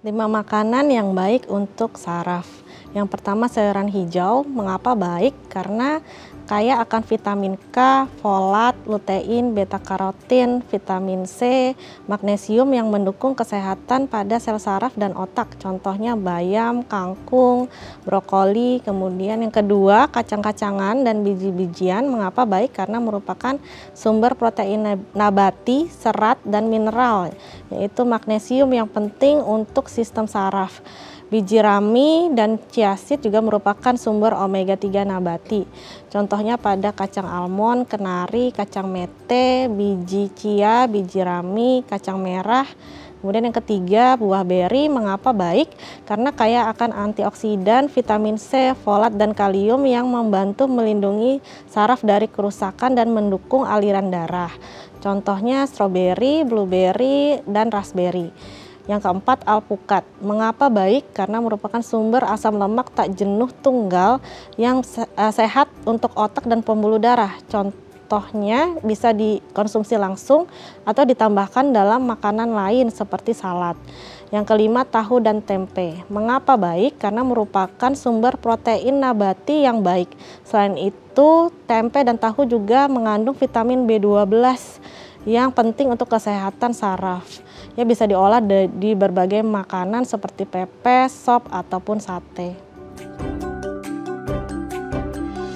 5 makanan yang baik untuk saraf. Yang pertama sayuran hijau. Mengapa baik? Karena kaya akan vitamin K, folat, lutein, beta karotin, vitamin C, magnesium yang mendukung kesehatan pada sel saraf dan otak. Contohnya bayam, kangkung, brokoli. Kemudian yang kedua, kacang-kacangan dan biji-bijian. Mengapa baik? Karena merupakan sumber protein nabati, serat, dan mineral, yaitu magnesium yang penting untuk sistem saraf. Biji rami dan chia seed juga merupakan sumber omega 3 nabati. Contohnya pada kacang almond, kenari, kacang mete, biji chia, biji rami, kacang merah. Kemudian yang ketiga, buah beri. Mengapa baik? Karena kaya akan antioksidan, vitamin C, folat, dan kalium yang membantu melindungi saraf dari kerusakan dan mendukung aliran darah. Contohnya stroberi, blueberry, dan raspberry. Yang keempat, alpukat. Mengapa baik? Karena merupakan sumber asam lemak tak jenuh tunggal yang sehat untuk otak dan pembuluh darah. Contohnya bisa dikonsumsi langsung atau ditambahkan dalam makanan lain seperti salad. Yang kelima, tahu dan tempe. Mengapa baik? Karena merupakan sumber protein nabati yang baik. Selain itu, tempe dan tahu juga mengandung vitamin B12 yang penting untuk kesehatan saraf. Ya, bisa diolah di berbagai makanan seperti pepes, sop, ataupun sate.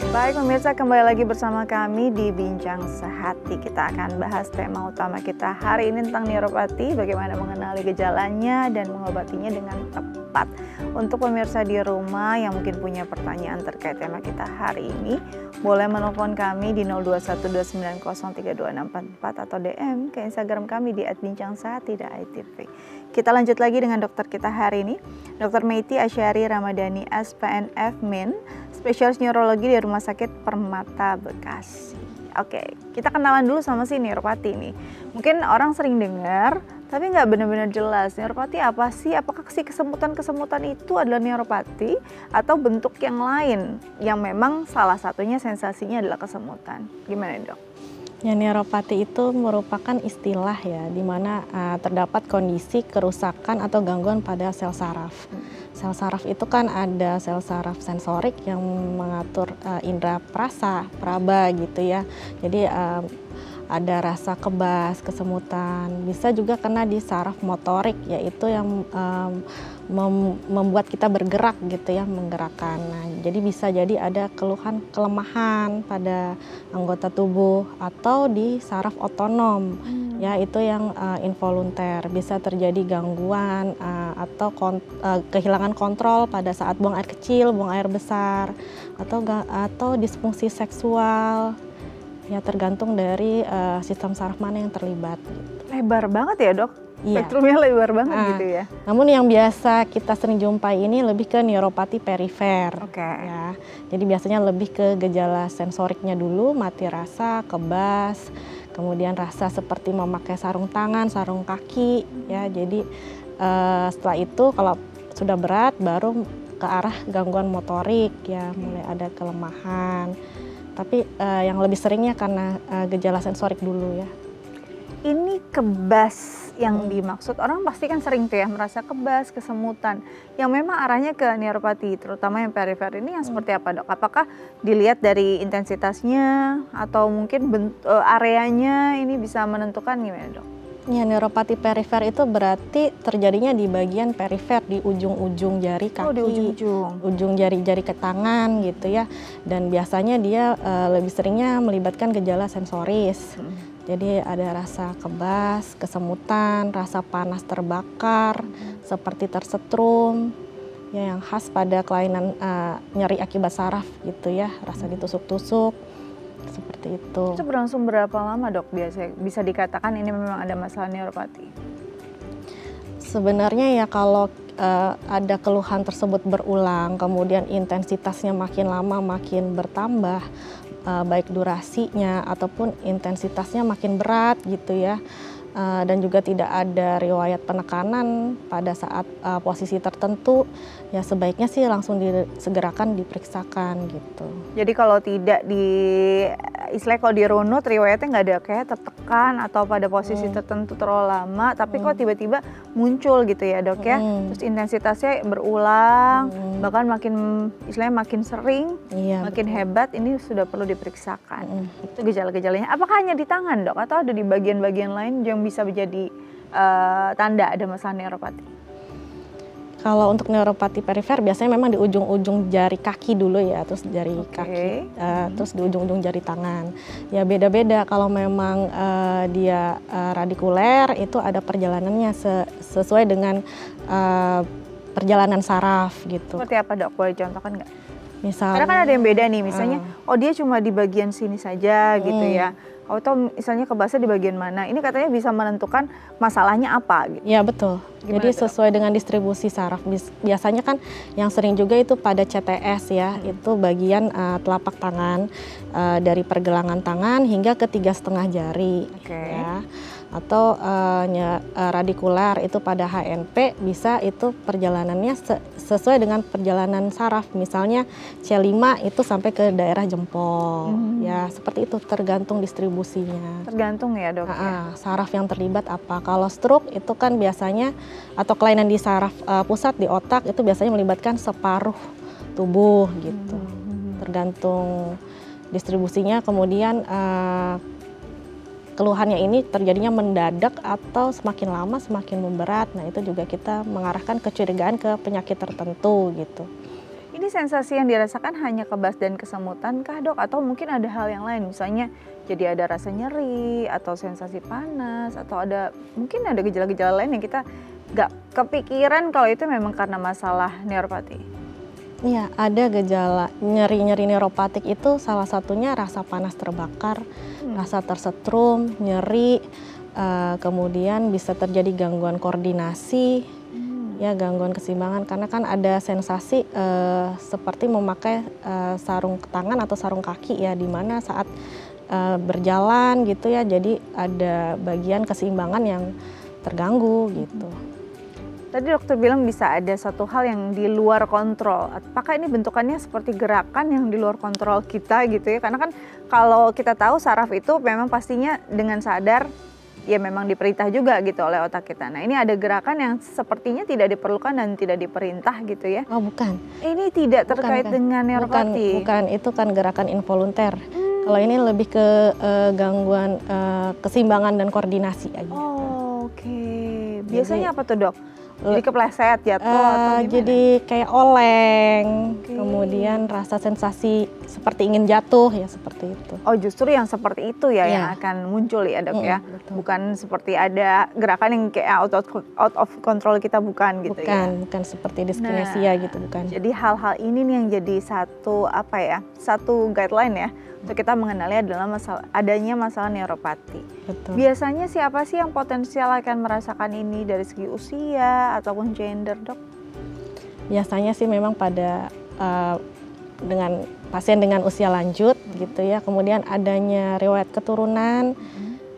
Baik pemirsa, kembali lagi bersama kami di Bincang Sehati. Kita akan bahas tema utama kita hari ini tentang neuropati, bagaimana mengenali gejalanya dan mengobatinya dengan tepat. Untuk pemirsa di rumah yang mungkin punya pertanyaan terkait tema kita hari ini, boleh menelpon kami di 0212903264 atau DM ke Instagram kami di @bincangSehati.itv. Kita lanjut lagi dengan dokter kita hari ini, Dr. Meity Asyari Ramadhani SPNF Min, spesialis neurologi di Rumah Sakit Permata Bekasi. Oke, kita kenalan dulu sama si neuropati nih. Mungkin orang sering dengar, tapi nggak benar-benar jelas neuropati apa sih? Apakah si kesemutan-kesemutan itu adalah neuropati atau bentuk yang lain yang memang salah satunya sensasinya adalah kesemutan? Gimana dok? Ya, neuropati itu merupakan istilah ya, di mana terdapat kondisi kerusakan atau gangguan pada sel saraf. Sel saraf itu kan ada sel saraf sensorik yang mengatur indera perasa, peraba gitu ya. Jadi ada rasa kebas, kesemutan. Bisa juga kena di saraf motorik, yaitu yang membuat kita bergerak gitu ya, menggerakkan. Nah, jadi bisa jadi ada keluhan kelemahan pada anggota tubuh atau di saraf otonom, ya itu yang involunter. Bisa terjadi gangguan atau kehilangan kontrol pada saat buang air kecil, buang air besar, atau disfungsi seksual. Ya tergantung dari sistem saraf mana yang terlibat. Gitu. Lebar banget ya dok? Iya. Spektrumnya lebar banget gitu ya? Namun yang biasa kita sering jumpai ini lebih ke neuropati perifer. Oke. Ya. Jadi biasanya lebih ke gejala sensoriknya dulu, mati rasa, kebas, kemudian rasa seperti memakai sarung tangan, sarung kaki. Ya, jadi setelah itu kalau sudah berat baru ke arah gangguan motorik ya, mulai ada kelemahan. Tapi yang lebih seringnya karena gejala sensorik dulu ya. Ini kebas yang dimaksud, orang pasti kan sering tuh ya merasa kebas, kesemutan. Yang memang arahnya ke neuropati, terutama yang perifer ini yang seperti apa dok? Apakah dilihat dari intensitasnya atau mungkin areanya ini bisa menentukan gimana dok? Ya, neuropati perifer itu berarti terjadinya di bagian perifer, di ujung-ujung jari kaki, di ujung-ujung, ujung jari-jari ke tangan gitu ya. Dan biasanya dia lebih seringnya melibatkan gejala sensoris. Jadi ada rasa kebas, kesemutan, rasa panas terbakar, seperti tersetrum, ya yang khas pada kelainan nyeri akibat saraf gitu ya, rasa ditusuk-tusuk. Seperti itu. Itu berlangsung berapa lama dok biasanya bisa dikatakan ini memang ada masalah neuropati? Sebenarnya ya kalau ada keluhan tersebut berulang, kemudian intensitasnya makin lama makin bertambah, baik durasinya ataupun intensitasnya makin berat gitu ya. Dan juga tidak ada riwayat penekanan pada saat posisi tertentu, ya sebaiknya sih langsung disegerakan diperiksakan gitu. Jadi kalau tidak istilahnya kalau di runut riwayatnya nggak ada kayak tertekan atau pada posisi tertentu terlalu lama, tapi kok tiba-tiba muncul gitu ya dok ya, terus intensitasnya berulang, bahkan istilahnya makin sering, makin hebat, ini sudah perlu diperiksakan. Itu gejala-gejalanya. Apakah hanya di tangan dok atau ada di bagian-bagian lain yang bisa menjadi tanda ada masalah neuropati? Kalau untuk neuropati perifer biasanya memang di ujung-ujung jari kaki dulu ya, terus jari kaki, terus di ujung-ujung jari tangan. Ya beda-beda, kalau memang dia radikuler itu ada perjalanannya sesuai dengan perjalanan saraf gitu. Seperti apa dok, boleh contohkan nggak? Misalnya, karena kan ada yang beda nih, misalnya oh dia cuma di bagian sini saja gitu ya, atau misalnya kebasa di bagian mana, ini katanya bisa menentukan masalahnya apa gitu. Ya betul. Gimana jadi itu, sesuai dengan distribusi saraf. Biasanya kan yang sering juga itu pada CTS ya, itu bagian telapak tangan, dari pergelangan tangan hingga ke 3,5 jari. Ya. Atau radikular itu pada HNP bisa itu perjalanannya sesuai dengan perjalanan saraf, misalnya C5 itu sampai ke daerah jempol. Ya seperti itu, tergantung distribusinya. Tergantung ya dok ya? Saraf yang terlibat apa. Kalau stroke itu kan biasanya, atau kelainan di saraf pusat di otak itu biasanya melibatkan separuh tubuh gitu. Tergantung distribusinya. Kemudian keluhannya ini terjadinya mendadak atau semakin lama semakin memberat. Nah itu juga kita mengarahkan kecurigaan ke penyakit tertentu gitu. Ini sensasi yang dirasakan hanya kebas dan kesemutan kah dok? Atau mungkin ada hal yang lain, misalnya jadi ada rasa nyeri atau sensasi panas, atau mungkin ada gejala-gejala lain yang kita nggak kepikiran kalau itu memang karena masalah neuropati? Iya, ada gejala nyeri-nyeri neuropatik itu salah satunya rasa panas terbakar, rasa tersetrum, nyeri, kemudian bisa terjadi gangguan koordinasi, ya gangguan keseimbangan, karena kan ada sensasi seperti memakai sarung tangan atau sarung kaki ya, di mana saat berjalan gitu ya, jadi ada bagian keseimbangan yang terganggu gitu. Tadi dokter bilang bisa ada satu hal yang di luar kontrol. Apakah ini bentukannya seperti gerakan yang di luar kontrol kita gitu ya? Karena kan kalau kita tahu saraf itu memang pastinya dengan sadar ya memang diperintah juga gitu oleh otak kita. Nah ini ada gerakan yang sepertinya tidak diperlukan dan tidak diperintah gitu ya? Oh bukan. Ini tidak terkait dengan neuropati? Bukan, itu kan gerakan involunter. Kalau ini lebih ke gangguan keseimbangan dan koordinasi aja. Oh, oke. Biasanya apa tuh dok? Jadi kepleset, jatuh atau gimana? Jadi kayak oleng, kemudian rasa sensasi seperti ingin jatuh ya, seperti itu. Oh justru yang seperti itu ya yang akan muncul ya dok ya? Betul. Bukan seperti ada gerakan yang kayak out of control kita, bukan gitu ya? Bukan seperti dyskinesia gitu, bukan. Jadi hal-hal ini nih yang jadi satu guideline ya untuk kita mengenali adalah adanya masalah neuropati. Betul. Biasanya siapa sih yang potensial akan merasakan ini dari segi usia ataupun gender dok? Biasanya sih memang pada dengan pasien dengan usia lanjut gitu ya, kemudian adanya riwayat keturunan,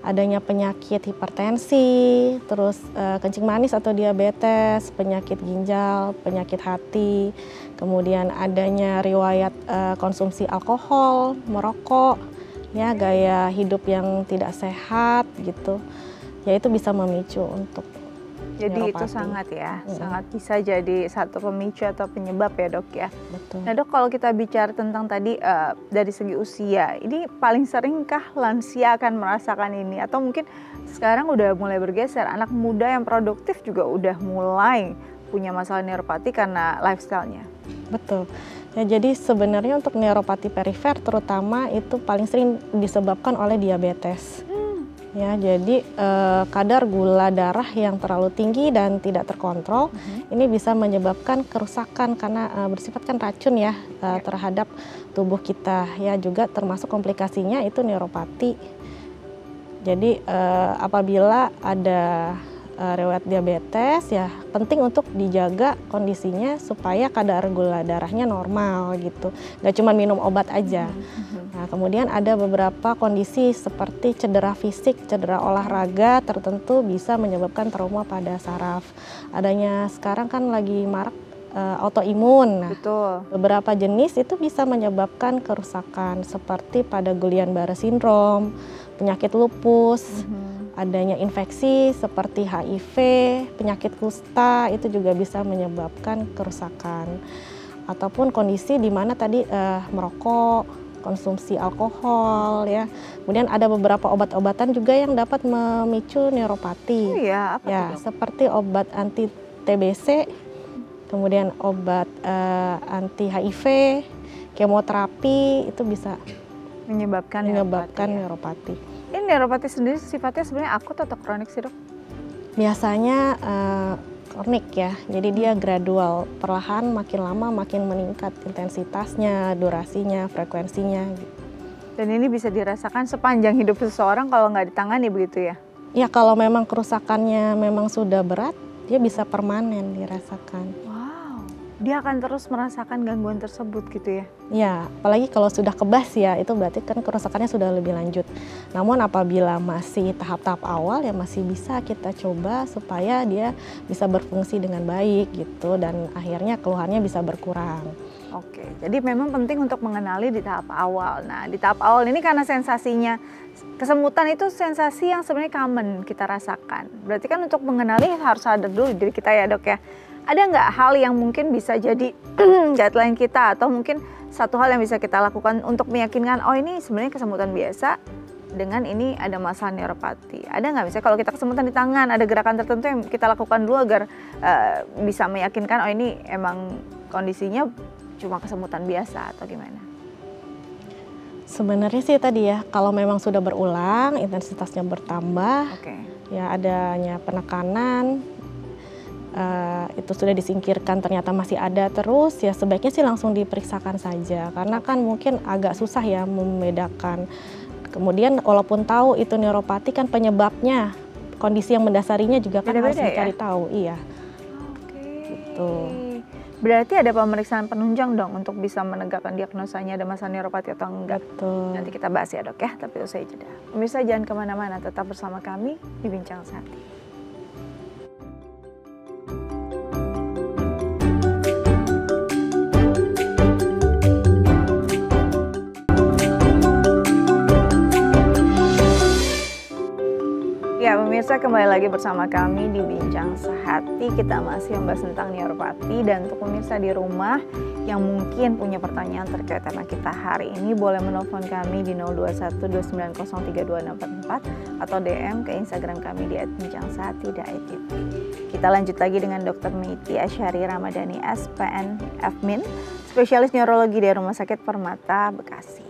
adanya penyakit hipertensi, terus kencing manis atau diabetes, penyakit ginjal, penyakit hati, kemudian adanya riwayat konsumsi alkohol, merokok, ya gaya hidup yang tidak sehat gitu, ya itu bisa memicu untuk jadi neuropati. Itu sangat bisa jadi satu pemicu atau penyebab ya dok ya. Betul. Nah dok, kalau kita bicara tentang tadi dari segi usia, ini paling seringkah lansia akan merasakan ini? Atau mungkin sekarang udah mulai bergeser, anak muda yang produktif juga udah mulai punya masalah neuropati karena lifestyle-nya? Betul. Ya, jadi sebenarnya untuk neuropati perifer terutama itu paling sering disebabkan oleh diabetes. Ya, jadi kadar gula darah yang terlalu tinggi dan tidak terkontrol ini bisa menyebabkan kerusakan karena bersifat kan racun ya terhadap tubuh kita. Ya, juga termasuk komplikasinya itu neuropati. Jadi apabila ada riwayat diabetes ya penting untuk dijaga kondisinya supaya kadar gula darahnya normal gitu, nggak cuma minum obat aja. Nah kemudian ada beberapa kondisi seperti cedera fisik, cedera olahraga tertentu bisa menyebabkan trauma pada saraf. Adanya sekarang kan lagi marak autoimun. Nah, Betul. beberapa jenis itu bisa menyebabkan kerusakan seperti pada Guillain-Barré syndrome, penyakit lupus, adanya infeksi seperti HIV, penyakit kusta itu juga bisa menyebabkan kerusakan. Ataupun kondisi di mana tadi merokok, konsumsi alkohol ya. Kemudian ada beberapa obat-obatan juga yang dapat memicu neuropati. Oh iya, apa Ya, tuh, Dok? seperti obat anti TBC, kemudian obat anti HIV, kemoterapi itu bisa Menyebabkan menyebabkan neuropati, ya. neuropati. Ini neuropati sendiri sifatnya sebenarnya akut atau kronik sih, Dok? Biasanya kronik ya, jadi dia gradual, perlahan makin lama makin meningkat intensitasnya, durasinya, frekuensinya. Dan ini bisa dirasakan sepanjang hidup seseorang kalau nggak ditangani begitu ya? Ya kalau memang kerusakannya memang sudah berat, dia bisa permanen dirasakan. Wow, dia akan terus merasakan gangguan tersebut gitu ya? Ya, apalagi kalau sudah kebas ya, itu berarti kan kerusakannya sudah lebih lanjut. Namun apabila masih tahap-tahap awal ya masih bisa kita coba supaya dia bisa berfungsi dengan baik gitu dan akhirnya keluhannya bisa berkurang. Oke, jadi memang penting untuk mengenali di tahap awal. Nah, di tahap awal ini karena sensasinya, kesemutan itu sensasi yang sebenarnya common kita rasakan. Berarti kan untuk mengenali harus sadar dulu diri kita ya, Dok ya. Ada nggak hal yang mungkin bisa jadi guideline kita atau mungkin satu hal yang bisa kita lakukan untuk meyakinkan, oh ini sebenarnya kesemutan biasa dengan ini ada masalah neuropati. Ada nggak misalnya kalau kita kesemutan di tangan, ada gerakan tertentu yang kita lakukan dulu agar bisa meyakinkan, oh ini emang kondisinya cuma kesemutan biasa atau gimana? Sebenarnya sih tadi ya, kalau memang sudah berulang, intensitasnya bertambah, Oke. ya adanya penekanan, itu sudah disingkirkan ternyata masih ada terus, ya sebaiknya sih langsung diperiksakan saja. Karena kan mungkin agak susah ya membedakan. Kemudian walaupun tahu itu neuropati kan penyebabnya, kondisi yang mendasarinya juga kan harus Beda-beda dicari ya? tahu. Iya, Oke. gitu. Berarti ada pemeriksaan penunjang dong untuk bisa menegakkan diagnosanya ada masalah neuropati atau enggak. Betul. Nanti kita bahas ya, Dok ya, tapi usai jeda. Pemirsa jangan kemana-mana, tetap bersama kami di Bincang Sehati. Ya pemirsa, kembali lagi bersama kami di Bincang Sehati. Kita masih membahas tentang neuropati, dan untuk pemirsa di rumah yang mungkin punya pertanyaan terkait tema kita hari ini boleh menelpon kami di 0212903264 atau DM ke Instagram kami di @bincangsehati.id. Kita lanjut lagi dengan Dr. Meity Asyari Ramadhani SPN FMIN, spesialis neurologi dari Rumah Sakit Permata Bekasi.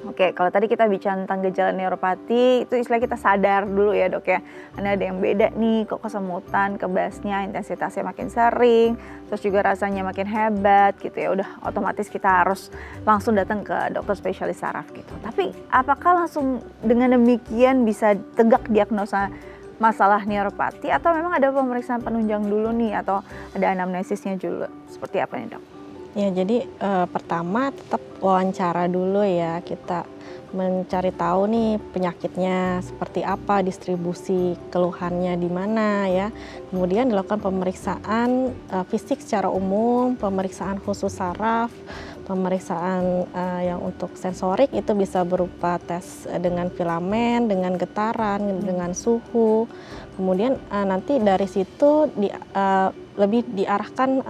Oke, kalau tadi kita bicara tentang gejala neuropati, itu istilah kita sadar dulu ya, Dok ya. Karena ada yang beda nih, kok kesemutan, kebasnya, intensitasnya makin sering, terus juga rasanya makin hebat gitu ya. Udah otomatis kita harus langsung datang ke dokter spesialis saraf gitu. Tapi apakah langsung dengan demikian bisa tegak diagnosa masalah neuropati atau memang ada pemeriksaan penunjang dulu nih atau ada anamnesisnya dulu? Seperti apa nih, Dok? Ya, jadi pertama tetap wawancara dulu ya, kita mencari tahu nih penyakitnya seperti apa, distribusi keluhannya di mana ya. Kemudian dilakukan pemeriksaan fisik secara umum, pemeriksaan khusus saraf, pemeriksaan yang untuk sensorik itu bisa berupa tes dengan filamen, dengan getaran, dengan suhu. Kemudian nanti dari situ lebih diarahkan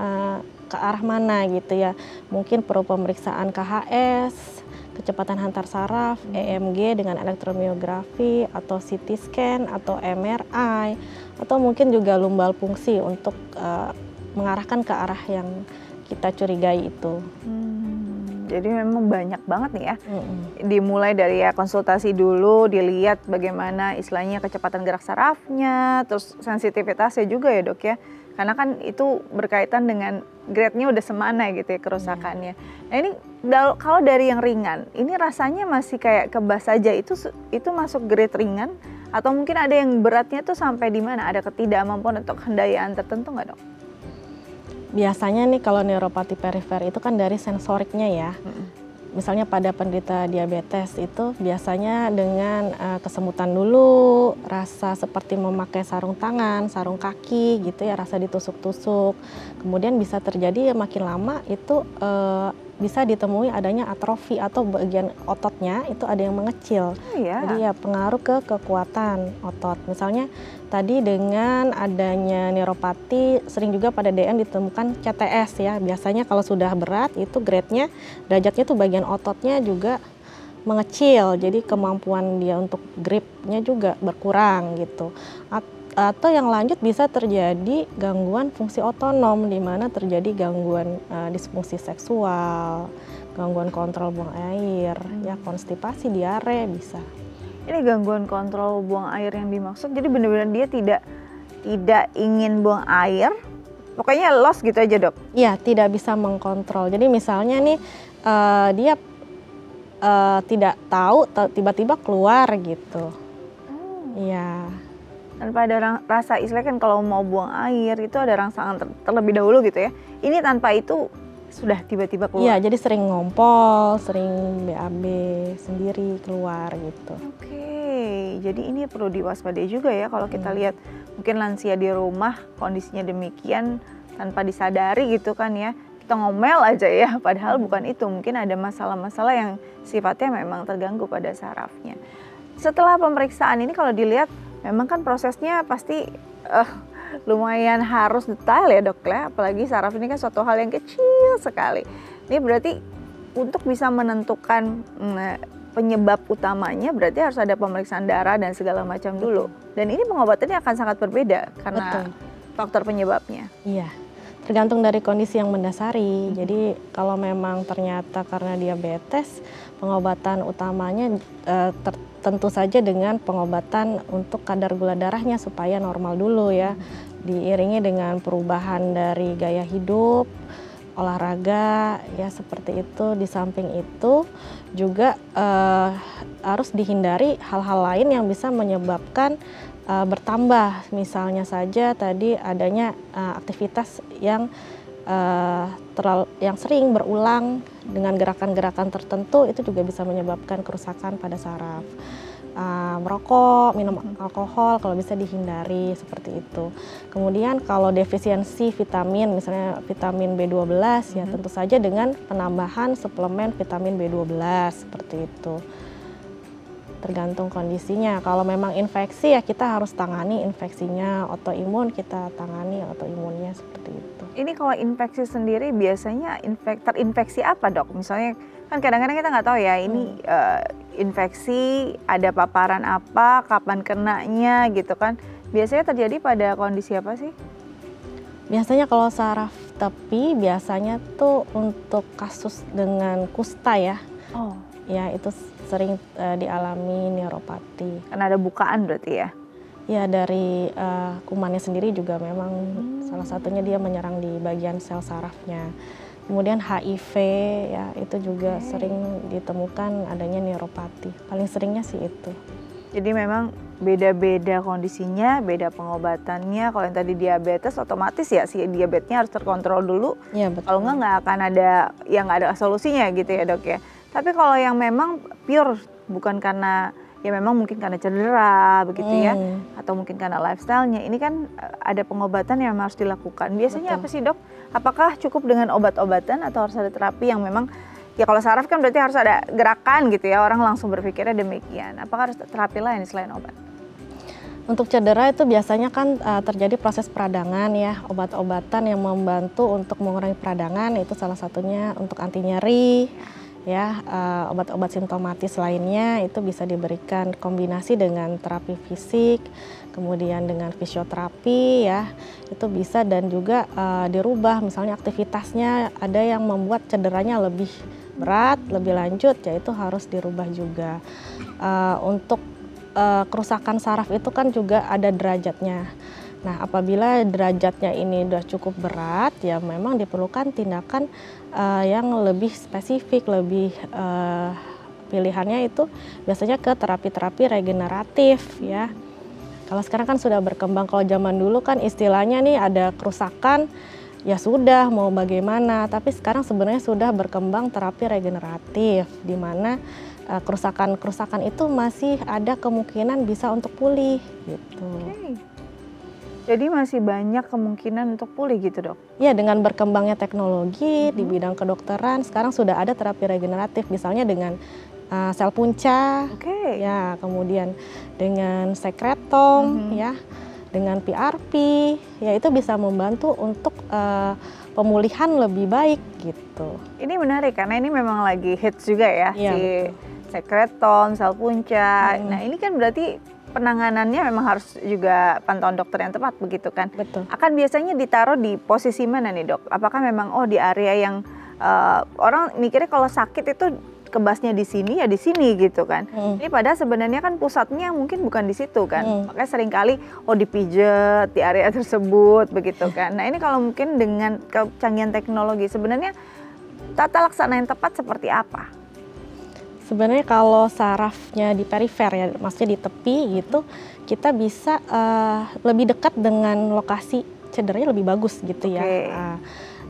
ke arah mana gitu ya, mungkin perlu pemeriksaan KHS, kecepatan hantar saraf, EMG dengan elektromiografi atau CT scan atau MRI, atau mungkin juga lumbal fungsi untuk mengarahkan ke arah yang kita curigai itu. Jadi memang banyak banget nih ya. Dimulai dari ya konsultasi dulu, dilihat bagaimana istilahnya kecepatan gerak sarafnya, terus sensitivitasnya juga ya, Dok ya. Karena kan itu berkaitan dengan grade-nya udah semana gitu ya kerusakannya. Nah ini kalau dari yang ringan, ini rasanya masih kayak kebas saja, itu masuk grade ringan atau mungkin ada yang beratnya tuh sampai di mana? Ada ketidakmampuan atau kehendayaan tertentu nggak, Dok? Biasanya nih kalau neuropati perifer itu kan dari sensoriknya ya. misalnya pada penderita diabetes itu biasanya dengan kesemutan dulu, rasa seperti memakai sarung tangan, sarung kaki gitu ya, rasa ditusuk-tusuk. Kemudian bisa terjadi makin lama itu bisa ditemui adanya atrofi atau bagian ototnya itu ada yang mengecil. Oh ya. Jadi ya pengaruh ke kekuatan otot. Misalnya tadi dengan adanya neuropati sering juga pada DM ditemukan CTS ya. Biasanya kalau sudah berat itu grade-nya, derajatnya tuh bagian ototnya juga mengecil. Jadi kemampuan dia untuk gripnya juga berkurang gitu. Atau yang lanjut bisa terjadi gangguan fungsi otonom di mana terjadi gangguan disfungsi seksual, gangguan kontrol buang air, ya konstipasi, diare bisa. Ini gangguan kontrol buang air yang dimaksud, jadi benar-benar dia tidak ingin buang air, pokoknya loss gitu aja dok? Iya, tidak bisa mengkontrol. Jadi misalnya nih dia tidak tahu, tiba-tiba keluar gitu. Iya. Tanpa ada rasa, istilahnya kan kalau mau buang air itu ada rangsangan terlebih dahulu gitu ya. Ini tanpa itu sudah tiba-tiba keluar. Iya, jadi sering ngompol, sering BAB sendiri keluar gitu. Oke, jadi ini perlu diwaspadai juga ya kalau kita lihat mungkin lansia di rumah kondisinya demikian tanpa disadari gitu kan ya. Kita ngomel aja ya, padahal bukan itu. Mungkin ada masalah-masalah yang sifatnya memang terganggu pada sarafnya. Setelah pemeriksaan ini kalau dilihat memang kan prosesnya pasti lumayan harus detail ya dok ya, apalagi saraf ini kan suatu hal yang kecil sekali. Ini berarti untuk bisa menentukan penyebab utamanya berarti harus ada pemeriksaan darah dan segala macam dulu. Dan ini pengobatannya akan sangat berbeda karena faktor penyebabnya. Iya, tergantung dari kondisi yang mendasari. Jadi kalau memang ternyata karena diabetes, pengobatan utamanya tentu saja dengan pengobatan untuk kadar gula darahnya supaya normal dulu ya. Diiringi dengan perubahan dari gaya hidup, olahraga ya seperti itu. Di samping itu juga harus dihindari hal-hal lain yang bisa menyebabkan bertambah. Misalnya saja tadi adanya aktivitas yang sering berulang dengan gerakan-gerakan tertentu itu juga bisa menyebabkan kerusakan pada saraf. Merokok, minum alkohol kalau bisa dihindari seperti itu. Kemudian kalau defisiensi vitamin, misalnya vitamin B12 ya tentu saja dengan penambahan suplemen vitamin B12 seperti itu. Tergantung kondisinya. Kalau memang infeksi ya kita harus tangani infeksinya, autoimun kita tangani autoimunnya seperti itu. Ini kalau infeksi sendiri biasanya terinfeksi apa dok? Misalnya kan kadang-kadang kita nggak tahu ya ini infeksi, ada paparan apa, kapan kenanya gitu kan. Biasanya terjadi pada kondisi apa sih? Biasanya kalau saraf tepi biasanya tuh untuk kasus dengan kusta ya. Oh. Ya itu sering dialami neuropati. Karena ada bukaan berarti ya? Ya dari kumannya sendiri juga memang salah satunya dia menyerang di bagian sel sarafnya. Kemudian HIV ya itu juga sering ditemukan adanya neuropati. Paling seringnya sih itu. Jadi memang beda-beda kondisinya, beda pengobatannya. Kalau yang tadi diabetes otomatis ya si diabetesnya harus terkontrol dulu. Ya, betul. Kalau nggak akan ada yang nggak ada solusinya gitu ya dok ya. Tapi kalau yang memang pure bukan karena ya memang mungkin karena cedera begitu ya, atau mungkin karena lifestyle-nya, ini kan ada pengobatan yang harus dilakukan. Biasanya apa sih dok? Apakah cukup dengan obat-obatan atau harus ada terapi yang memang ya kalau saraf kan berarti harus ada gerakan gitu ya, orang langsung berpikirnya demikian. Apakah harus terapi lain selain obat? Untuk cedera itu biasanya kan terjadi proses peradangan ya, obat-obatan yang membantu untuk mengurangi peradangan itu salah satunya untuk anti nyeri. Ya, obat-obat simptomatis lainnya itu bisa diberikan kombinasi dengan terapi fisik, kemudian dengan fisioterapi ya, itu bisa dan juga dirubah misalnya aktivitasnya ada yang membuat cederanya lebih berat, lebih lanjut ya itu harus dirubah juga. Untuk kerusakan saraf itu kan juga ada derajatnya. Nah, apabila derajatnya ini sudah cukup berat, ya memang diperlukan tindakan yang lebih spesifik, lebih pilihannya itu biasanya ke terapi-terapi regeneratif ya. Kalau sekarang kan sudah berkembang, kalau zaman dulu kan istilahnya nih ada kerusakan, ya sudah mau bagaimana. Tapi sekarang sebenarnya sudah berkembang terapi regeneratif, di mana kerusakan-kerusakan itu masih ada kemungkinan bisa untuk pulih gitu. Oke. Jadi masih banyak kemungkinan untuk pulih gitu, Dok? Ya, dengan berkembangnya teknologi di bidang kedokteran, sekarang sudah ada terapi regeneratif, misalnya dengan sel punca, ya, kemudian dengan sekretom, ya, dengan PRP, ya itu bisa membantu untuk pemulihan lebih baik gitu. Ini menarik karena ini memang lagi hits juga ya, Ya, si betul. sekretom, sel punca. Nah ini kan berarti penanganannya memang harus juga pantauan dokter yang tepat begitu kan? Betul. Akan biasanya ditaruh di posisi mana nih, Dok? Apakah memang di area yang orang mikirnya kalau sakit itu kebasnya di sini ya di sini gitu kan? Ini padahal sebenarnya kan pusatnya mungkin bukan di situ kan? Makanya seringkali dipijet di area tersebut begitu kan? Nah ini kalau mungkin dengan kecanggihan teknologi sebenarnya tata laksana yang tepat seperti apa? Sebenarnya kalau sarafnya di perifer ya, maksudnya di tepi gitu, kita bisa lebih dekat dengan lokasi cederanya lebih bagus gitu ya.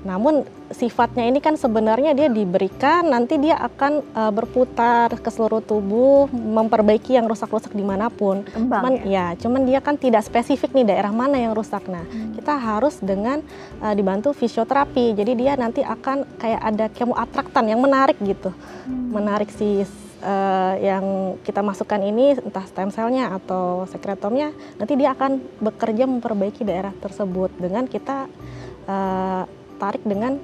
Namun sifatnya ini kan sebenarnya dia diberikan, nanti dia akan berputar ke seluruh tubuh, memperbaiki yang rusak-rusak dimanapun. Cuman dia kan tidak spesifik nih daerah mana yang rusak. Nah, kita harus dengan dibantu fisioterapi. Jadi dia nanti akan kayak ada kemoatraktan yang menarik gitu, menarik si yang kita masukkan ini, entah stem cell-nya atau sekretomnya, nanti dia akan bekerja memperbaiki daerah tersebut dengan kita tarik dengan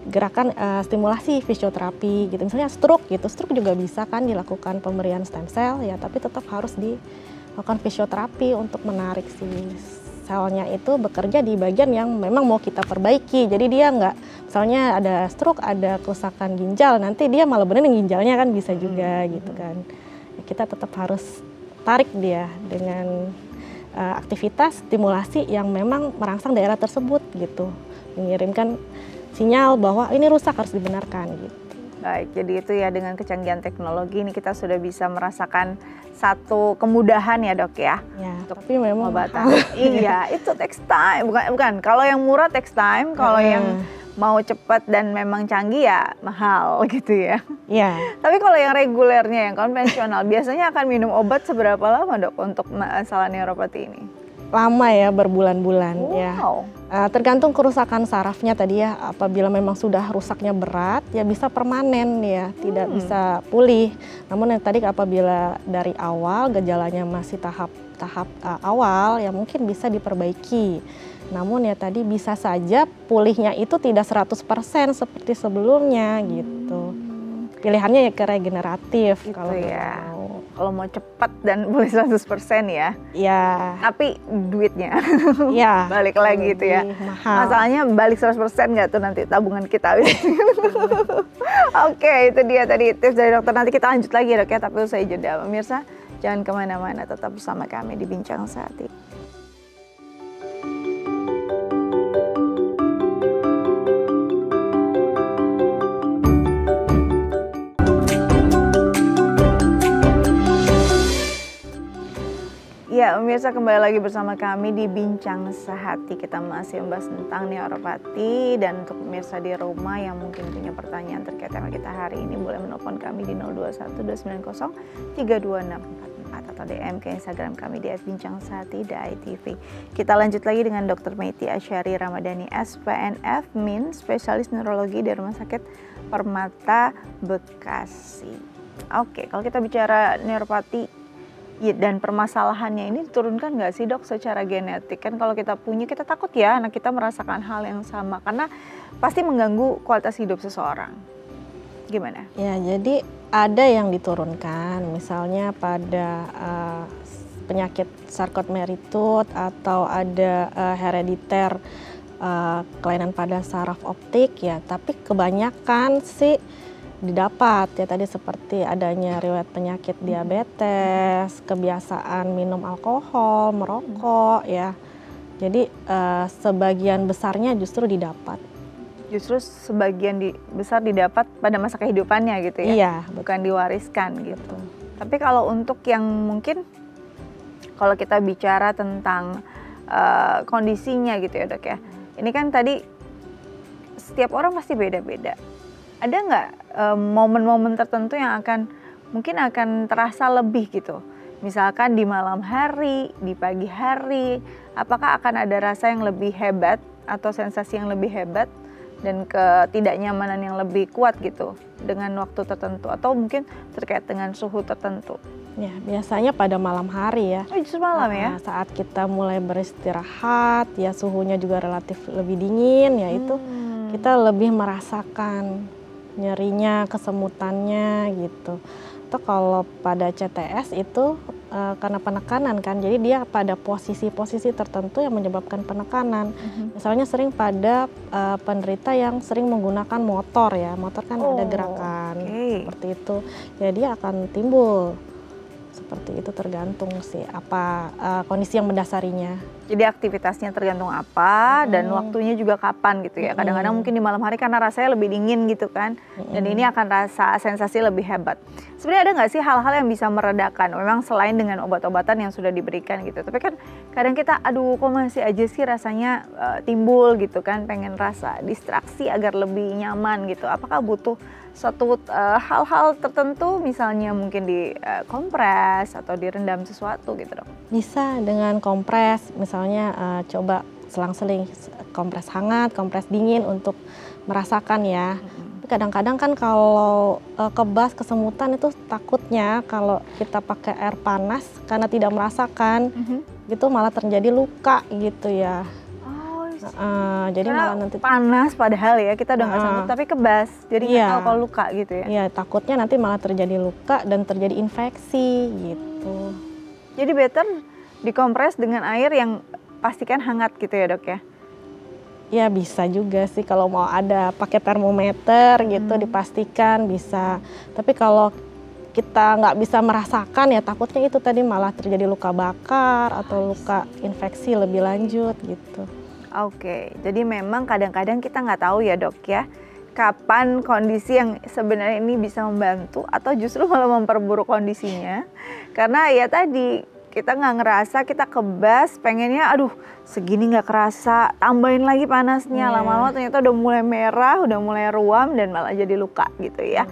gerakan stimulasi fisioterapi gitu. Misalnya stroke gitu, stroke juga bisa kan dilakukan pemberian stem cell ya, tapi tetap harus dilakukan fisioterapi untuk menarik si selnya itu bekerja di bagian yang memang mau kita perbaiki. Jadi dia nggak, misalnya ada stroke, ada kerusakan ginjal, nanti dia malah benerin ginjalnya kan bisa juga gitu kan. Ya, kita tetap harus tarik dia dengan aktivitas stimulasi yang memang merangsang daerah tersebut gitu, mengirimkan sinyal bahwa ini rusak harus dibenarkan gitu. Baik, jadi itu ya dengan kecanggihan teknologi ini kita sudah bisa merasakan satu kemudahan ya, Dok ya. Ya, tapi memang pengobatan. Iya, itu takes time. Bukan. Kalau yang murah takes time, kalau yang mau cepat dan memang canggih ya mahal gitu ya. Iya. Tapi kalau yang regulernya, yang konvensional, biasanya akan minum obat seberapa lama, Dok, untuk masalah neuropati ini? Lama ya, berbulan-bulan ya. Tergantung kerusakan sarafnya tadi ya. Apabila memang sudah rusaknya berat ya bisa permanen ya, tidak bisa pulih. Namun yang tadi apabila dari awal gejalanya masih tahap awal ya mungkin bisa diperbaiki. Namun ya tadi bisa saja pulihnya itu tidak 100% seperti sebelumnya gitu. Pilihannya ya ke regeneratif gitu kalau ya. Kalau mau cepat dan pulih 100% ya. Iya. Tapi duitnya ya, balik lagi gitu ya. Mahal. Masalahnya balik 100% nggak tuh nanti tabungan kita. Oke, itu dia tadi tips dari dokter. Nanti kita lanjut lagi, Dok ya, tapi usai jeda. Pemirsa, jangan kemana-mana, tetap bersama kami di Bincang Sehat. Ya, pemirsa kembali lagi bersama kami di Bincang Sehati. Kita masih membahas tentang neuropati, dan untuk pemirsa di rumah yang mungkin punya pertanyaan terkait tema kita hari ini boleh menelpon kami di 0212903264 atau DM ke Instagram kami di @bincangsehati.itv. Kita lanjut lagi dengan Dr. Meity Asyari Ramadhani, SPNF, MIN, spesialis neurologi dari Rumah Sakit Permata Bekasi. Oke, kalau kita bicara neuropati dan permasalahannya ini diturunkan nggak sih, Dok, secara genetik? Kan kalau kita punya, kita takut ya anak kita merasakan hal yang sama karena pasti mengganggu kualitas hidup seseorang. Gimana? Ya, jadi ada yang diturunkan, misalnya pada penyakit Charcot-Marie-Tooth atau ada herediter kelainan pada saraf optik ya, tapi kebanyakan sih didapat ya tadi seperti adanya riwayat penyakit diabetes, kebiasaan minum alkohol, merokok ya. Jadi sebagian besarnya justru didapat. Justru sebagian besar didapat pada masa kehidupannya gitu ya? Iya. Bukan diwariskan gitu. Tapi kalau untuk yang mungkin kalau kita bicara tentang kondisinya gitu ya, Dok ya. Ini kan tadi setiap orang pasti beda-beda. Ada nggak momen-momen tertentu yang mungkin akan terasa lebih gitu? Misalkan di malam hari, di pagi hari, apakah akan ada rasa yang lebih hebat atau sensasi yang lebih hebat dan ketidaknyamanan yang lebih kuat gitu dengan waktu tertentu, atau mungkin terkait dengan suhu tertentu? Ya, biasanya pada malam hari ya. Oh, justru malam ya? Saat kita mulai beristirahat, ya suhunya juga relatif lebih dingin, ya itu kita lebih merasakan nyerinya, kesemutannya gitu. Atau kalau pada CTS itu karena penekanan kan, jadi dia pada posisi-posisi tertentu yang menyebabkan penekanan. Misalnya sering pada penderita yang sering menggunakan motor ya, motor kan ada gerakan seperti itu, jadi akan timbul seperti itu, tergantung sih apa kondisi yang mendasarinya. Jadi aktivitasnya tergantung apa dan waktunya juga kapan gitu ya. Kadang-kadang mungkin di malam hari karena rasanya lebih dingin gitu kan, dan ini akan rasa sensasi lebih hebat. Sebenarnya ada nggak sih hal-hal yang bisa meredakan? Memang selain dengan obat-obatan yang sudah diberikan gitu, tapi kan kadang kita aduh kok masih aja sih rasanya timbul gitu kan, pengen rasa distraksi agar lebih nyaman gitu. Apakah butuh suatu hal-hal tertentu, misalnya mungkin di kompres atau direndam sesuatu gitu dok? Bisa dengan kompres, misalnya coba selang-seling kompres hangat, kompres dingin untuk merasakan ya. Kadang-kadang kan kalau kebas, kesemutan itu takutnya kalau kita pakai air panas karena tidak merasakan, gitu malah terjadi luka gitu ya. Jadi karena malah nanti panas padahal ya kita udah nggak sanggup, tapi kebas, jadi nggak tahu kalau luka gitu ya. Iya, takutnya nanti malah terjadi luka dan terjadi infeksi gitu. Jadi better dikompres dengan air yang pastikan hangat gitu ya dok ya? Ya bisa juga sih, kalau mau ada pakai termometer gitu dipastikan bisa. Tapi kalau kita nggak bisa merasakan ya takutnya itu tadi malah terjadi luka bakar atau luka infeksi lebih lanjut gitu. Oke, jadi memang kadang-kadang kita nggak tahu ya dok ya, kapan kondisi yang sebenarnya ini bisa membantu atau justru malah memperburuk kondisinya. Karena ya tadi kita nggak ngerasa, kita kebas, pengennya aduh segini nggak kerasa, tambahin lagi panasnya, lama-lama ternyata udah mulai merah, udah mulai ruam dan malah jadi luka gitu ya.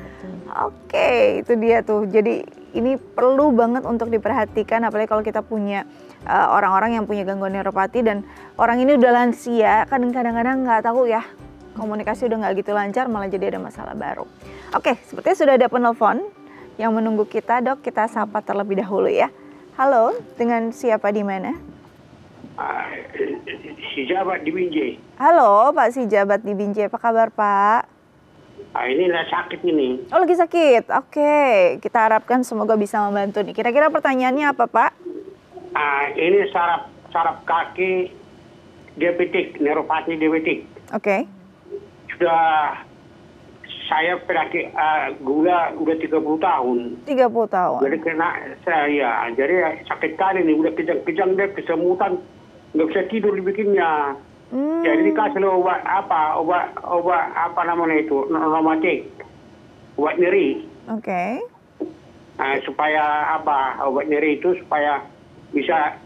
Oke, itu dia tuh. Jadi ini perlu banget untuk diperhatikan, apalagi kalau kita punya orang-orang yang punya gangguan neuropati dan orang ini udah lansia, kan kadang-kadang nggak tahu ya, komunikasi udah nggak gitu lancar, malah jadi ada masalah baru. Oke, sepertinya sudah ada penelpon yang menunggu kita dok, kita sapa terlebih dahulu ya. Halo, dengan siapa di mana? Si Jabat di Binjai. Halo Pak Si Jabat di Binjai, apa kabar Pak? Ini lah sakit ini. Oh lagi sakit, oke. Kita harapkan semoga bisa membantu nih. Kira-kira pertanyaannya apa Pak? Ini saraf kaki diabetik, neuropati diabetik. Oke. Sudah saya penyakit gula udah 30 tahun. 30 tahun. Jadi kena saya, jadi sakit kali nih, udah kejang-kejang deh, kesemutan, nggak bisa tidur dibikinnya. Jadi dikasih obat apa namanya itu, rheumatik, obat nyeri. Oke. Supaya obat nyeri itu supaya bisa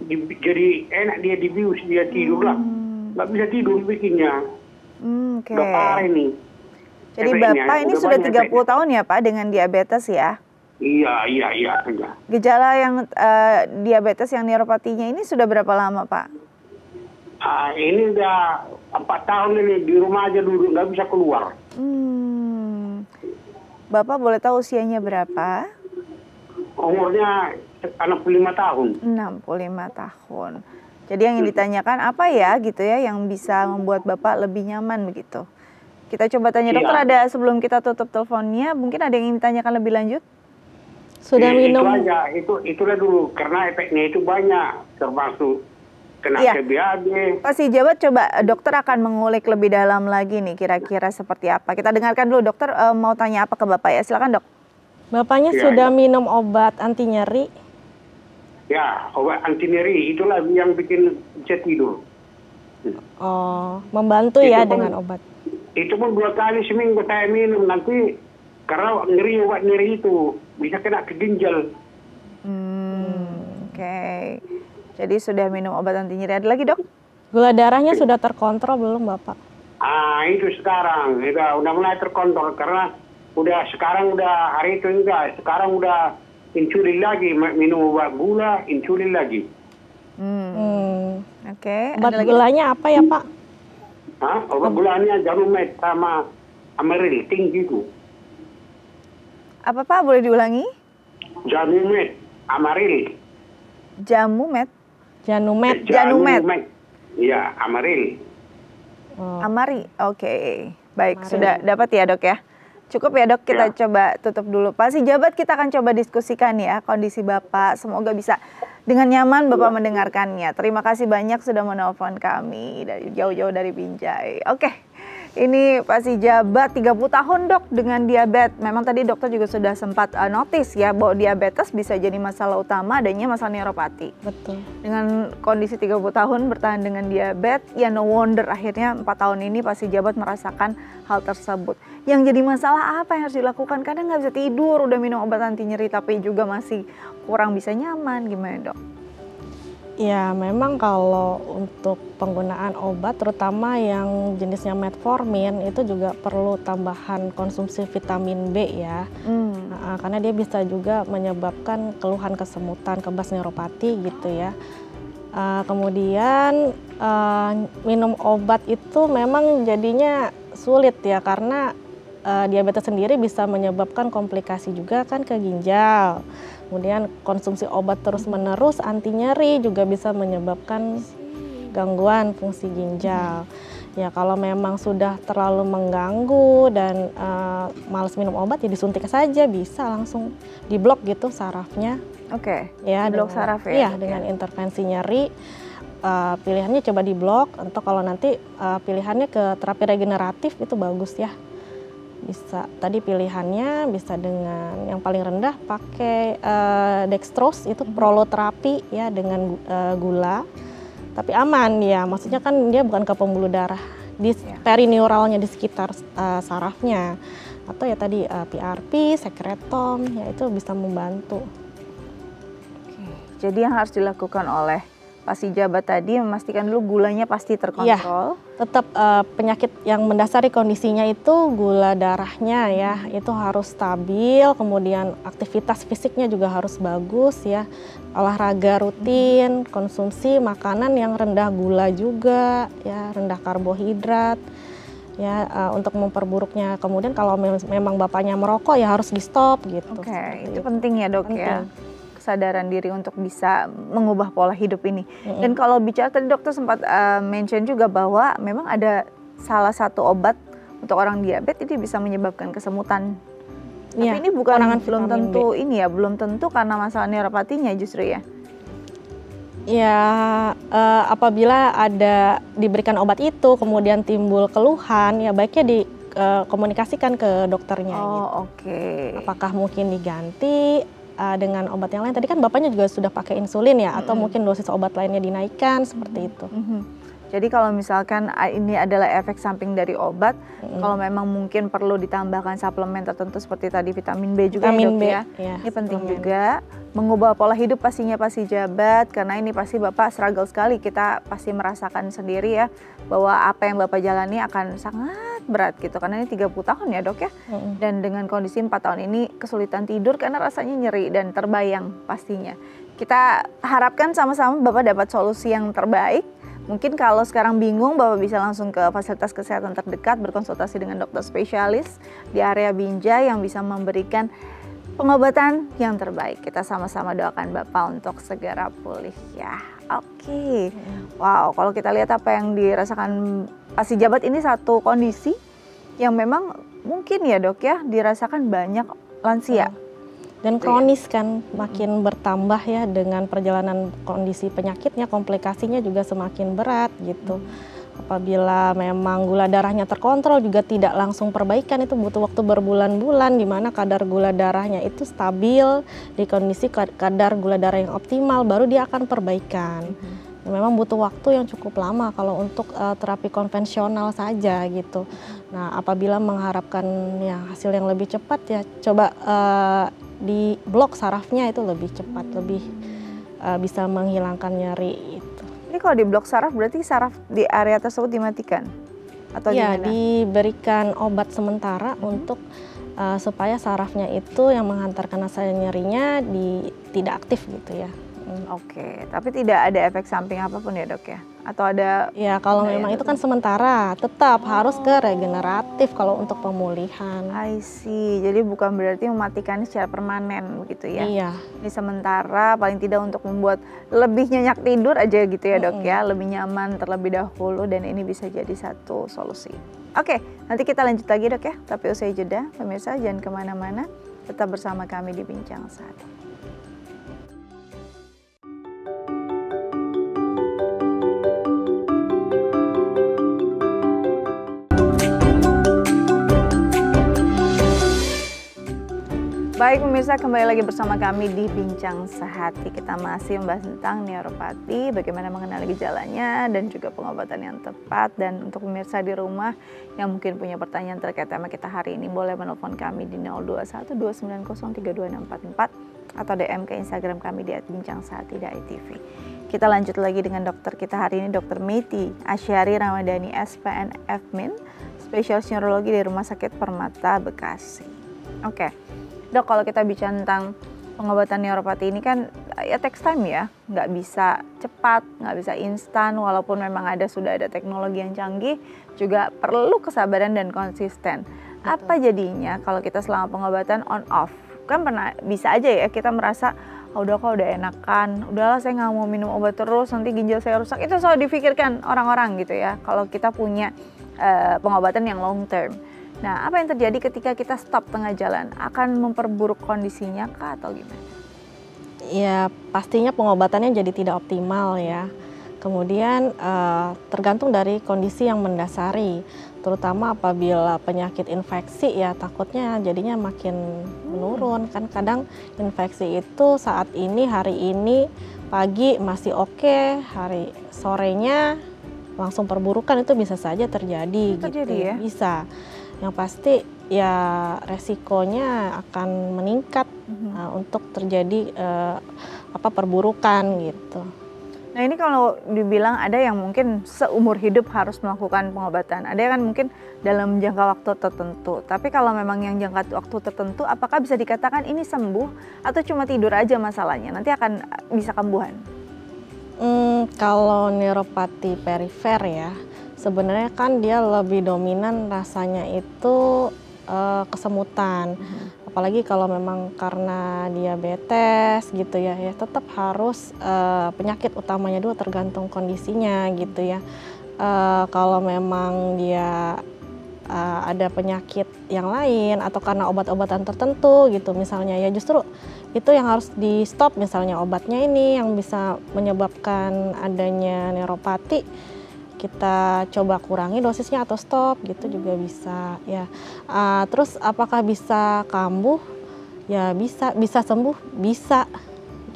jadi enak dia dibius, dia tidur lah. Nggak bisa tidur bikinnya. Oke. Udah parah ini. Jadi Bapak ini sudah 30 tahun ya Pak dengan diabetes ya? Iya. Gejala yang diabetes yang neuropatinya ini sudah berapa lama Pak? Ini udah 4 tahun ini, di rumah aja dulu, nggak bisa keluar. Bapak boleh tahu usianya berapa? Umurnya 65 tahun. 65 tahun. Jadi yang ditanyakan apa ya gitu ya yang bisa membuat Bapak lebih nyaman begitu? Kita coba tanya dokter, ada sebelum kita tutup teleponnya, mungkin ada yang ingin ditanyakan lebih lanjut? Sudah minum? Itu aja, itulah dulu, karena efeknya itu banyak, termasuk kena TBAB. Pak Si Jabat, coba dokter akan mengulik lebih dalam lagi nih kira-kira seperti apa. Kita dengarkan dulu dokter mau tanya apa ke Bapak ya, silakan dok. Bapaknya sudah minum obat anti nyeri? Ya, obat anti nyeri itulah yang bikin bisa tidur. Oh, membantu ya dengan obat? Itu pun 2 kali seminggu saya minum, nanti karena obat nyeri itu bisa kena ke ginjal. Oke. Jadi sudah minum obat anti nyeri. Ada lagi dok? Gula darahnya sudah terkontrol belum Bapak? Itu sekarang udah mulai terkontrol karena sekarang hari itu enggak, sekarang udah insulin lagi, minum obat gula, insulin lagi. Oke. Obat gulanya apa ya Pak? Obat gulanya Janumet sama Amaril tinggi itu. Apa Pak, boleh diulangi? Janumet, Amaril. Janumet. Iya, Amaril. Amari, oke. Baik, sudah dapat ya dok ya? Cukup ya dok, kita coba tutup dulu. Pak Jabat, kita akan coba diskusikan ya kondisi Bapak. Semoga bisa dengan nyaman Bapak mendengarkannya. Terima kasih banyak sudah menelpon kami dari jauh-jauh dari Binjai. Oke. Ini Pak Jabat 30 tahun dok dengan diabetes. Memang tadi dokter juga sudah sempat notice ya bahwa diabetes bisa jadi masalah utama adanya masalah neuropati. Betul. Dengan kondisi 30 tahun bertahan dengan diabetes, ya no wonder akhirnya 4 tahun ini Pak Jabat merasakan hal tersebut. Yang jadi masalah apa yang harus dilakukan? Kadang nggak bisa tidur, udah minum obat anti nyeri tapi juga masih kurang bisa nyaman. Gimana dok? Ya memang kalau untuk penggunaan obat terutama yang jenisnya metformin itu juga perlu tambahan konsumsi vitamin B ya. Karena dia bisa juga menyebabkan keluhan kesemutan, kebas neuropati gitu ya. Kemudian minum obat itu memang jadinya sulit ya karena diabetes sendiri bisa menyebabkan komplikasi juga kan ke ginjal. Kemudian konsumsi obat terus-menerus anti nyeri juga bisa menyebabkan gangguan fungsi ginjal. Ya kalau memang sudah terlalu mengganggu dan malas minum obat ya disuntik saja, bisa langsung diblok gitu sarafnya. Oke. Ya, diblok saraf ya. Iya, dengan intervensi nyeri. Pilihannya coba diblok, atau kalau nanti pilihannya ke terapi regeneratif itu bagus ya. Bisa tadi pilihannya bisa dengan yang paling rendah pakai dextrose itu proloterapi ya dengan gula, tapi aman ya, maksudnya kan dia bukan ke pembuluh darah di perineuralnya di sekitar sarafnya, atau ya tadi PRP, sekretom ya itu bisa membantu. Jadi yang harus dilakukan oleh Pak Jabat tadi memastikan dulu gulanya pasti terkontrol. Ya, tetap penyakit yang mendasari kondisinya itu gula darahnya ya, itu harus stabil, kemudian aktivitas fisiknya juga harus bagus ya, olahraga rutin, konsumsi makanan yang rendah gula juga ya, rendah karbohidrat ya, untuk memperburuknya. Kemudian kalau memang bapaknya merokok ya harus di stop gitu. Oke, itu penting ya dok ya. Kesadaran diri untuk bisa mengubah pola hidup ini. Dan kalau bicara tadi dokter sempat mention juga bahwa memang ada salah satu obat untuk orang diabetes itu bisa menyebabkan kesemutan. Tapi ini bukan belum tentu ini ya, belum tentu karena masalah neuropatinya justru ya. Ya apabila ada diberikan obat itu kemudian timbul keluhan ya baiknya dikomunikasikan ke dokternya. Oke. Apakah mungkin diganti dengan obat yang lain. Tadi kan bapaknya juga sudah pakai insulin ya, atau mungkin dosis obat lainnya dinaikkan seperti itu. Jadi kalau misalkan ini adalah efek samping dari obat, kalau memang mungkin perlu ditambahkan suplemen tertentu seperti tadi vitamin B juga ya dok ya. Ini penting juga mengubah pola hidup pastinya Pak Jabat, karena ini pasti Bapak struggle sekali, kita pasti merasakan sendiri ya bahwa apa yang Bapak jalani akan sangat berat gitu, karena ini 30 tahun ya dok ya. Dan dengan kondisi 4 tahun ini kesulitan tidur karena rasanya nyeri dan terbayang pastinya. Kita harapkan sama-sama Bapak dapat solusi yang terbaik. Mungkin kalau sekarang bingung, Bapak bisa langsung ke fasilitas kesehatan terdekat berkonsultasi dengan dokter spesialis di area Binjai yang bisa memberikan pengobatan yang terbaik. Kita sama-sama doakan Bapak untuk segera pulih ya. Oke. Wow, kalau kita lihat apa yang dirasakan Pak Jabat ini satu kondisi yang memang mungkin ya dok ya dirasakan banyak lansia. Dan kronis kan makin bertambah ya dengan perjalanan kondisi penyakitnya, komplikasinya juga semakin berat gitu. Apabila memang gula darahnya terkontrol juga tidak langsung perbaikan, itu butuh waktu berbulan-bulan di mana kadar gula darahnya itu stabil di kondisi kadar gula darah yang optimal, baru dia akan perbaikan. Memang butuh waktu yang cukup lama kalau untuk terapi konvensional saja gitu. Nah apabila mengharapkan ya hasil yang lebih cepat ya coba di blok sarafnya itu lebih cepat, lebih bisa menghilangkan nyeri itu. Ini kalau di blok saraf berarti saraf di area tersebut dimatikan? atau Ya, gimana? diberikan obat sementara untuk supaya sarafnya itu yang menghantarkan rasa nyerinya tidak aktif gitu ya. Oke, tapi tidak ada efek samping apapun ya dok ya? Atau ada? Ya, kalau Nggak ya, memang itu dok? kan sementara, tetap harus ke regeneratif kalau untuk pemulihan. I see, jadi bukan berarti mematikan secara permanen begitu ya? Iya. Ini sementara, paling tidak untuk membuat lebih nyenyak tidur aja gitu ya dok ya, lebih nyaman terlebih dahulu, dan ini bisa jadi satu solusi. Oke, nanti kita lanjut lagi dok ya, tapi usai jeda. Pemirsa jangan kemana-mana, tetap bersama kami di Bincang Saat. Baik pemirsa, kembali lagi bersama kami di Bincang Sehati. Kita masih membahas tentang neuropati, bagaimana mengenali gejalanya dan juga pengobatan yang tepat. Dan untuk pemirsa di rumah yang mungkin punya pertanyaan terkait tema kita hari ini, boleh menelpon kami di 0212903244 atau DM ke Instagram kami di @bincang_sehati.itv. Kita lanjut lagi dengan dokter kita hari ini, Dr. Meity Asyari Ramadhani SPNF Min, spesialis neurologi dari Rumah Sakit Permata Bekasi. Oke. Dok, kalau kita bicara tentang pengobatan neuropati ini kan ya takes time ya, nggak bisa cepat, nggak bisa instan, walaupun memang sudah ada teknologi yang canggih, juga perlu kesabaran dan konsisten. Apa jadinya kalau kita selama pengobatan on off? Kan pernah bisa aja ya kita merasa, udah kok udah enakan, udahlah saya nggak mau minum obat terus, nanti ginjal saya rusak. Itu selalu difikirkan orang-orang gitu ya, kalau kita punya pengobatan yang long term. Nah, apa yang terjadi ketika kita stop tengah jalan? Akan memperburuk kondisinya kah atau gimana? Ya, pastinya pengobatannya jadi tidak optimal ya. Kemudian tergantung dari kondisi yang mendasari, terutama apabila penyakit infeksi ya takutnya jadinya makin menurun. Kan kadang infeksi itu saat ini, hari ini, pagi masih oke, hari sorenya langsung perburukan, itu bisa saja terjadi gitu. Ya? Bisa. Yang pasti ya resikonya akan meningkat untuk terjadi perburukan gitu. Nah ini kalau dibilang ada yang mungkin seumur hidup harus melakukan pengobatan, ada yang kan mungkin dalam jangka waktu tertentu. Tapi kalau memang yang jangka waktu tertentu, apakah bisa dikatakan ini sembuh atau cuma tidur aja masalahnya? Nanti akan bisa kambuhan? Kalau neuropati perifer ya, sebenarnya kan dia lebih dominan rasanya itu kesemutan. Apalagi kalau memang karena diabetes gitu ya, tetap harus penyakit utamanya dulu tergantung kondisinya gitu ya. Kalau memang dia ada penyakit yang lain atau karena obat-obatan tertentu gitu misalnya, ya justru itu yang harus di stop, misalnya obatnya ini yang bisa menyebabkan adanya neuropati, kita coba kurangi dosisnya atau stop gitu juga bisa ya. Terus apakah bisa kambuh? Ya bisa sembuh, bisa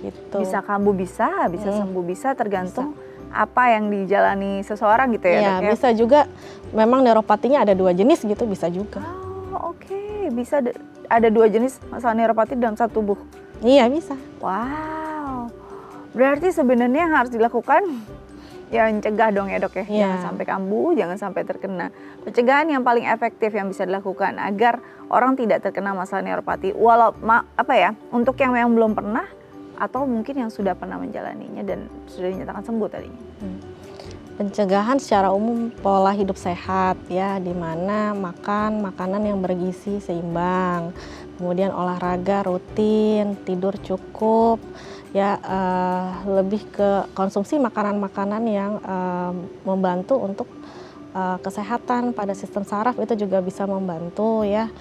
gitu. Bisa kambuh bisa sembuh bisa, tergantung apa yang dijalani seseorang gitu ya, ya, dok ya? Bisa juga, memang neuropatinya ada 2 jenis gitu, bisa juga. Oh oke, bisa ada 2 jenis masalah neuropati dalam satu tubuh? Iya bisa. Wow, berarti sebenarnya yang harus dilakukan ya mencegah dong ya dok ya, jangan sampai kambuh, jangan sampai terkena. Pencegahan yang paling efektif yang bisa dilakukan agar orang tidak terkena masalah neuropati, untuk yang memang belum pernah atau mungkin yang sudah pernah menjalaninya dan sudah dinyatakan sembuh tadinya. Pencegahan secara umum pola hidup sehat ya, di mana makan makanan yang bergizi seimbang, kemudian olahraga rutin, tidur cukup, ya lebih ke konsumsi makanan-makanan yang membantu untuk kesehatan pada sistem saraf, itu juga bisa membantu ya.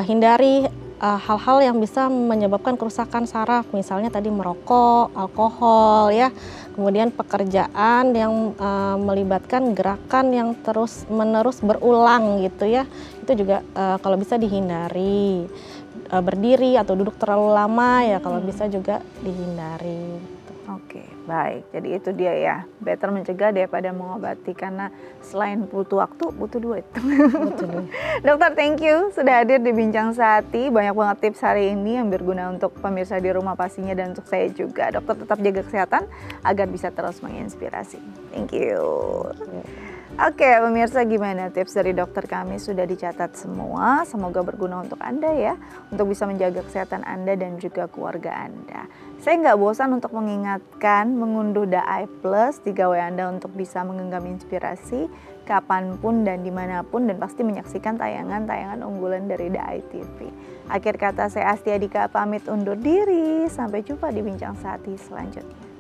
Hindari hal-hal yang bisa menyebabkan kerusakan saraf, misalnya tadi merokok, alkohol ya, kemudian pekerjaan yang melibatkan gerakan yang terus-menerus berulang gitu ya, itu juga kalau bisa dihindari. Berdiri atau duduk terlalu lama ya kalau bisa juga dihindari. Oke, baik. Jadi itu dia ya, better mencegah daripada mengobati, karena selain butuh waktu, butuh duit. Dokter, thank you sudah hadir di Bincang Sehati. Banyak banget tips hari ini yang berguna untuk pemirsa di rumah pastinya, dan untuk saya juga. Dokter tetap jaga kesehatan agar bisa terus menginspirasi. Thank you. Oke, pemirsa, gimana tips dari dokter kami sudah dicatat semua. Semoga berguna untuk Anda ya, untuk bisa menjaga kesehatan Anda dan juga keluarga Anda. Saya nggak bosan untuk mengingatkan mengunduh The Eye Plus di gawai Anda untuk bisa menggenggam inspirasi kapanpun dan dimanapun, dan pasti menyaksikan tayangan-tayangan unggulan dari The Eye TV. Akhir kata, saya Astia Dika pamit undur diri. Sampai jumpa di Bincang Sehati selanjutnya.